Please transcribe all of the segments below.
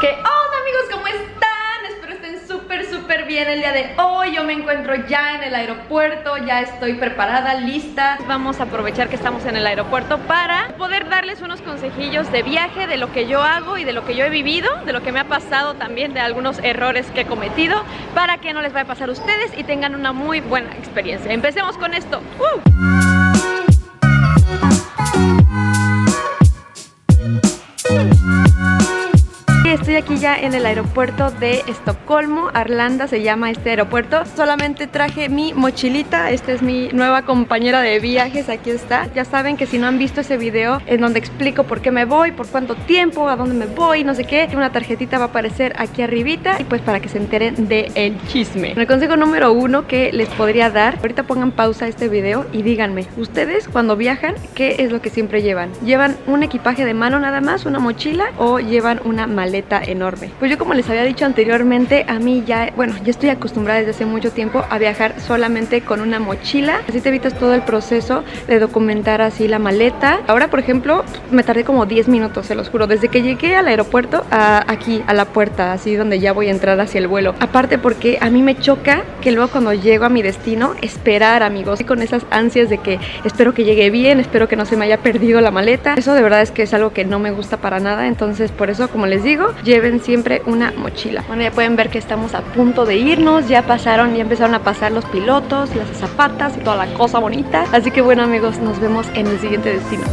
¿Qué onda, amigos? ¿Cómo están? Espero estén súper bien el día de hoy. Yo me encuentro ya en el aeropuerto, ya estoy preparada, lista. Vamos a aprovechar que estamos en el aeropuerto para poder darles unos consejillos de viaje, de lo que yo hago y de lo que yo he vivido, de lo que me ha pasado también, de algunos errores que he cometido, para que no les vaya a pasar a ustedes y tengan una muy buena experiencia. Empecemos con esto. Estoy aquí ya en el aeropuerto de Estocolmo, Arlanda se llama este aeropuerto. Solamente traje mi mochilita, esta es mi nueva compañera de viajes, aquí está. Ya saben que si no han visto ese video en donde explico por qué me voy, por cuánto tiempo, a dónde me voy, no sé qué, una tarjetita va a aparecer aquí arribita y pues para que se enteren del chisme. El consejo número 1 que les podría dar, ahorita pongan pausa a este video y díganme, ustedes cuando viajan, ¿qué es lo que siempre llevan? ¿Llevan un equipaje de mano nada más, una mochila, o llevan una maleta enorme? Pues yo, como les había dicho anteriormente, a mí ya estoy acostumbrada desde hace mucho tiempo a viajar solamente con una mochila, así te evitas todo el proceso de documentar así la maleta. Ahora, por ejemplo, me tardé como 10 minutos, se los juro, desde que llegué al aeropuerto a aquí, a la puerta, así donde ya voy a entrar hacia el vuelo. Aparte porque a mí me choca que luego cuando llego a mi destino, esperar, amigos, y con esas ansias de que espero que llegue bien, espero que no se me haya perdido la maleta. Eso de verdad es que es algo que no me gusta para nada, entonces por eso, como les digo, lleven siempre una mochila. Bueno, ya pueden ver que estamos a punto de irnos, ya empezaron a pasar los pilotos, las azafatas y toda la cosa bonita. Así que bueno, amigos, nos vemos en el siguiente destino.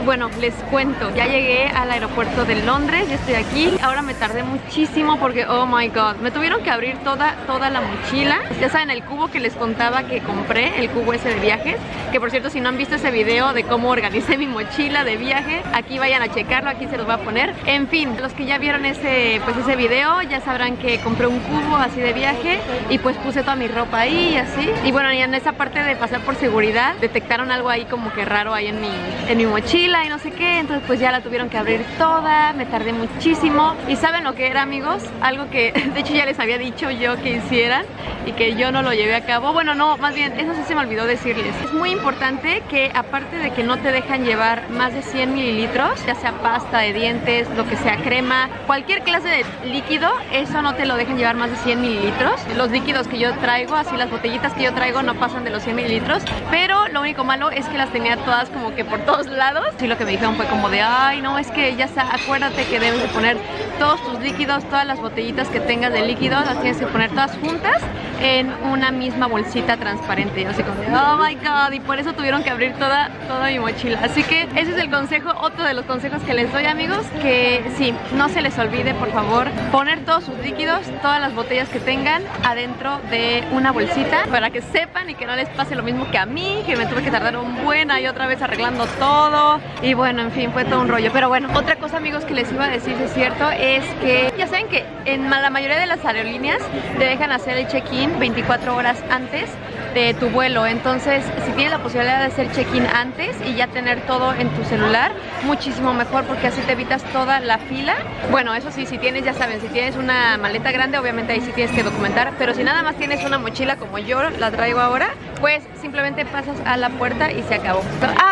Bueno, les cuento, ya llegué al aeropuerto de Londres, ya estoy aquí. Ahora me tardé muchísimo porque, oh my god, me tuvieron que abrir toda la mochila. Ya saben, el cubo que les contaba que compré, el cubo ese de viajes, que por cierto, si no han visto ese video de cómo organicé mi mochila de viaje, aquí vayan a checarlo, aquí se los voy a poner. En fin, los que ya vieron ese video ya sabrán que compré un cubo así de viaje y pues puse toda mi ropa ahí y así. Y bueno, y en esa parte de pasar por seguridad, detectaron algo ahí como que raro ahí en mi mochila y no sé qué, entonces pues ya la tuvieron que abrir toda, me tardé muchísimo. ¿Y saben lo que era, amigos? Algo que de hecho ya les había dicho yo que hicieran y que yo no lo llevé a cabo. Bueno, no, más bien, eso sí se me olvidó decirles. Es muy importante que, aparte de que no te dejan llevar más de 100 mililitros, ya sea pasta de dientes, lo que sea, crema, cualquier clase de líquido, eso no te lo dejan llevar más de 100 mililitros. Los líquidos que yo traigo, así las botellitas que yo traigo, no pasan de los 100 mililitros, pero lo único malo es que las tenía todas como que por todos lados. Y lo que me dijeron fue como de, ay, no, es que ya está, acuérdate que debes de poner todos tus líquidos, todas las botellitas que tengas de líquidos, las tienes que poner todas juntas en una misma bolsita transparente. Así como de, oh my god, y por eso tuvieron que abrir toda mi mochila. Así que ese es el consejo, otro de los consejos que les doy, amigos, que sí, no se les olvide, por favor, poner todos sus líquidos, todas las botellas que tengan adentro de una bolsita, para que sepan y que no les pase lo mismo que a mí, que me tuve que tardar un buen y otra vez arreglando todo. Y bueno, en fin, fue todo un rollo. Pero bueno, otra cosa, amigos, que les iba a decir, si es cierto, es que ya saben que en la mayoría de las aerolíneas te dejan hacer el check-in 24 horas antes de tu vuelo. Entonces, si tienes la posibilidad de hacer check-in antes y ya tener todo en tu celular, muchísimo mejor, porque así te evitas toda la fila. Bueno, eso sí, si tienes, ya saben, si tienes una maleta grande, obviamente ahí sí tienes que documentar, pero si nada más tienes una mochila como yo la traigo ahora, pues simplemente pasas a la puerta y se acabó.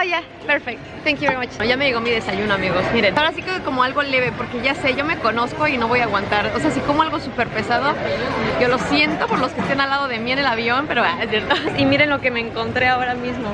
Ya, perfect, thank you very much. Ya me llegó mi desayuno, amigos, miren. Ahora sí que como algo leve, porque ya sé, yo me conozco y no voy a aguantar. O sea, si como algo súper pesado, yo lo siento por los que estén al lado de mí en el avión, pero es cierto. Y miren lo que me encontré ahora mismo.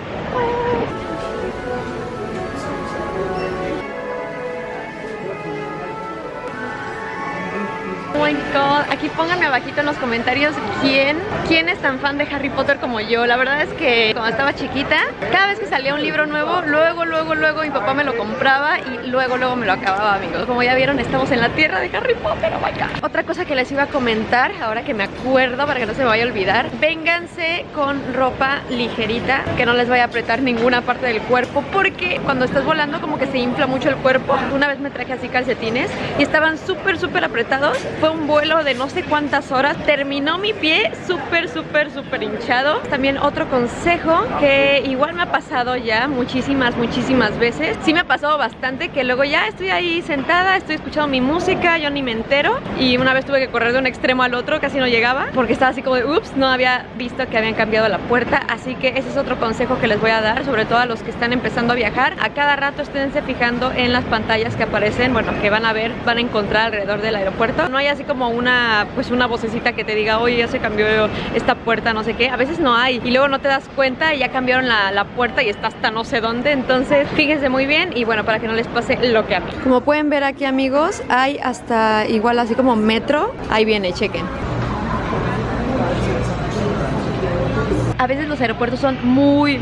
Oh my god, aquí pónganme abajito en los comentarios quién es tan fan de Harry Potter como yo. La verdad es que cuando estaba chiquita, cada vez que salía un libro nuevo, luego mi papá me lo compraba y luego me lo acababa, amigos. Como ya vieron, estamos en la tierra de Harry Potter, oh my god. Otra cosa que les iba a comentar, ahora que me acuerdo, para que no se me vaya a olvidar, vénganse con ropa ligerita, que no les vaya a apretar ninguna parte del cuerpo, porque cuando estás volando como que se infla mucho el cuerpo. Una vez me traje así calcetines y estaban súper apretados. Fue un vuelo de no sé cuántas horas. Terminó mi pie súper hinchado. También otro consejo que igual me ha pasado ya muchísimas veces. Sí me ha pasado bastante que luego ya estoy ahí sentada, estoy escuchando mi música, yo ni me entero. Y una vez tuve que correr de un extremo al otro, casi no llegaba, porque estaba así como de ups, no había visto que habían cambiado la puerta. Así que ese es otro consejo que les voy a dar, sobre todo a los que están empezando a viajar. A cada rato esténse fijando en las pantallas que aparecen, bueno, que van a encontrar alrededor del aeropuerto. No hay así como una vocecita que te diga, oye, ya se cambió esta puerta, no sé qué. A veces no hay, y luego no te das cuenta y ya cambiaron la puerta y está hasta no sé dónde. Entonces fíjense muy bien y bueno, para que no les pase lo que a mí. Como pueden ver aquí, amigos, hay hasta igual así como metro. Ahí viene, chequen. A veces los aeropuertos son muy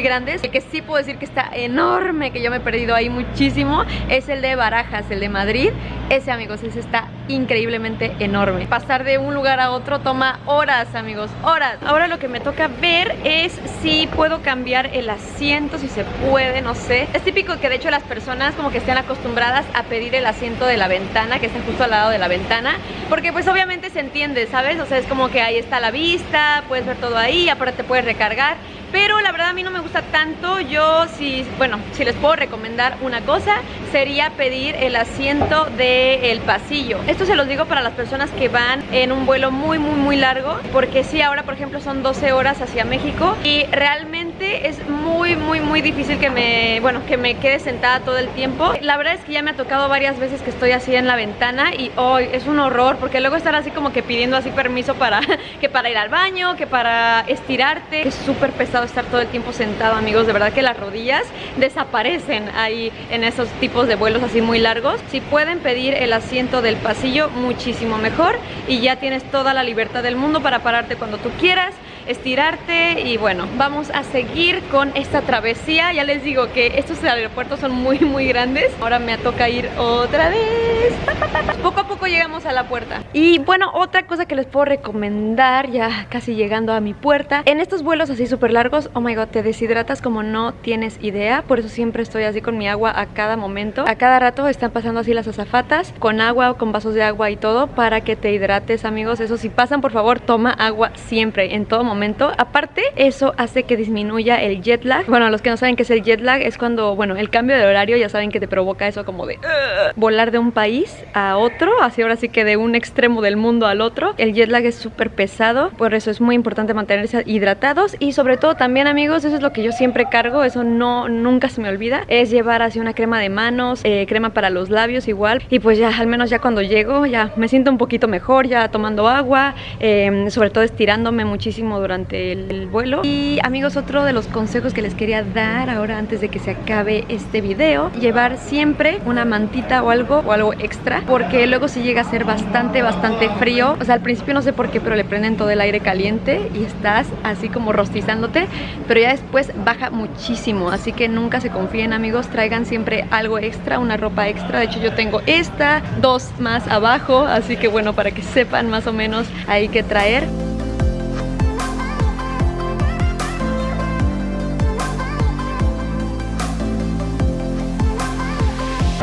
grandes. El que sí puedo decir que está enorme, que yo me he perdido ahí muchísimo, es el de Barajas, el de Madrid. Ese, amigos, ese está increíblemente enorme. Pasar de un lugar a otro toma horas, amigos, horas. Ahora lo que me toca ver es si puedo cambiar el asiento, si se puede, no sé. Es típico que de hecho las personas como que estén acostumbradas a pedir el asiento de la ventana, que está justo al lado de la ventana, porque pues obviamente se entiende, ¿sabes? O sea, es como que ahí está la vista, puedes ver todo ahí, aparte te puedes recargar. Pero la verdad a mí no me gusta tanto. Yo si les puedo recomendar una cosa, sería pedir el asiento del pasillo. Esto se los digo para las personas que van en un vuelo muy largo, porque sí, ahora por ejemplo son 12 horas hacia México y realmente es muy difícil que me quede sentada todo el tiempo. La verdad es que ya me ha tocado varias veces que estoy así en la ventana y hoy es un horror, porque luego estar así como que pidiendo así permiso para ir al baño, que para estirarte. Es súper pesado estar todo el tiempo sentado, amigos. De verdad que las rodillas desaparecen ahí en esos tipos de vuelos así muy largos. Si pueden pedir el asiento del pasillo, muchísimo mejor, y ya tienes toda la libertad del mundo para pararte cuando tú quieras, estirarte. Y bueno, vamos a seguir con esta travesía. Ya les digo que estos aeropuertos son muy grandes. Ahora me toca ir otra vez. Poco a poco llegamos a la puerta. Y bueno, otra cosa que les puedo recomendar, ya casi llegando a mi puerta, en estos vuelos así súper largos, oh my god, te deshidratas como no tienes idea. Por eso siempre estoy así con mi agua a cada momento. A cada rato están pasando así las azafatas con agua o con vasos de agua y todo para que te hidrates, amigos. Eso, si pasan, por favor, toma agua siempre, en todo momento. Aparte, eso hace que disminuya el jet lag. Bueno, los que no saben qué es el jet lag, es cuando, bueno, el cambio de horario, ya saben que te provoca eso como de volar de un país a otro, así ahora sí que de un extremo del mundo al otro. El jet lag es súper pesado, por eso es muy importante mantenerse hidratados. Y sobre todo también, amigos, eso es lo que yo siempre cargo, eso nunca se me olvida, es llevar así una crema de manos, crema para los labios igual. Y pues ya, al menos ya cuando llego, ya me siento un poquito mejor, ya tomando agua, sobre todo estirándome muchísimo durante el vuelo. Y amigos, otro de los consejos que les quería dar ahora antes de que se acabe este video, llevar siempre una mantita o algo extra, porque luego sí llega a ser bastante frío. O sea, al principio no sé por qué, pero le prenden todo el aire caliente y estás así como rostizándote, pero ya después baja muchísimo. Así que nunca se confíen, amigos, traigan siempre algo extra, una ropa extra. De hecho yo tengo esta, dos más abajo, así que bueno, para que sepan más o menos hay que traer.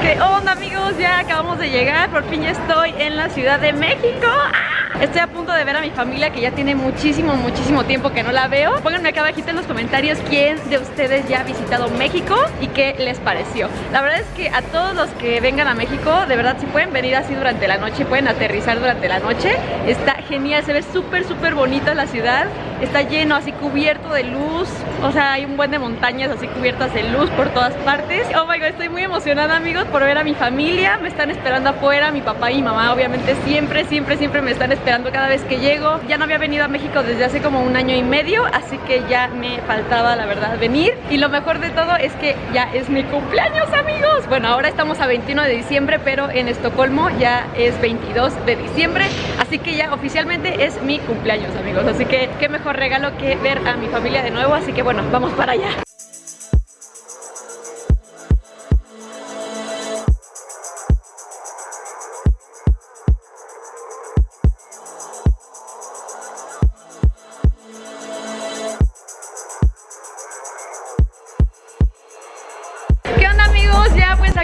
¿Qué onda, amigos? Ya acabamos de llegar, por fin ya estoy en la Ciudad de México. Estoy a punto de ver a mi familia, que ya tiene muchísimo tiempo que no la veo. Pónganme acá abajito en los comentarios quién de ustedes ya ha visitado México y qué les pareció. La verdad es que a todos los que vengan a México, de verdad, si pueden venir así durante la noche, pueden aterrizar durante la noche, está genial, se ve súper bonita la ciudad. Está lleno, así cubierto de luz. O sea, hay un buen de montañas así cubiertas de luz por todas partes. Oh my god, estoy muy emocionada, amigos, por ver a mi familia. Me están esperando afuera, mi papá y mi mamá, obviamente siempre me están esperando cada vez que llego. Ya no había venido a México desde hace como 1 año y medio, así que ya me faltaba, la verdad, venir. Y lo mejor de todo es que ya es mi cumpleaños, amigos. Bueno, ahora estamos a 21 de diciembre, pero en Estocolmo ya es 22 de diciembre. Así que ya oficialmente es mi cumpleaños, amigos. Así que qué mejor regalo que ver a mi familia de nuevo. Así que bueno, vamos para allá.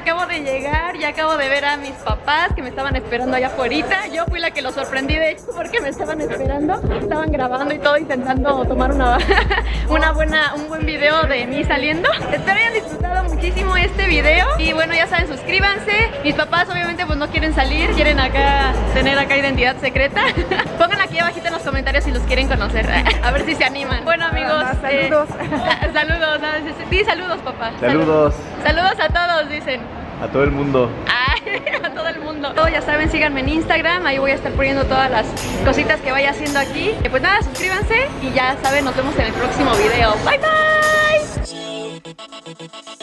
acabo de llegar, ya acabo de ver a mis papás que me estaban esperando allá afuera. Yo fui la que los sorprendí, de hecho, porque me estaban esperando. Estaban grabando y todo, intentando tomar un buen video de mí saliendo. Espero hayan disfrutado muchísimo este video. Y bueno, ya saben, suscríbanse. Mis papás obviamente pues no quieren salir, quieren tener acá identidad secreta. Pongan aquí abajito en los comentarios si los quieren conocer. A ver si se animan. Bueno, amigos, saludos. Saludos, sí, saludos, papá. Saludos. Saludos a todos, dicen. A todo el mundo. A todo el mundo. Todos ya saben, síganme en Instagram. Ahí voy a estar poniendo todas las cositas que vaya haciendo aquí. Pues nada, suscríbanse y ya saben, nos vemos en el próximo video. Bye, bye.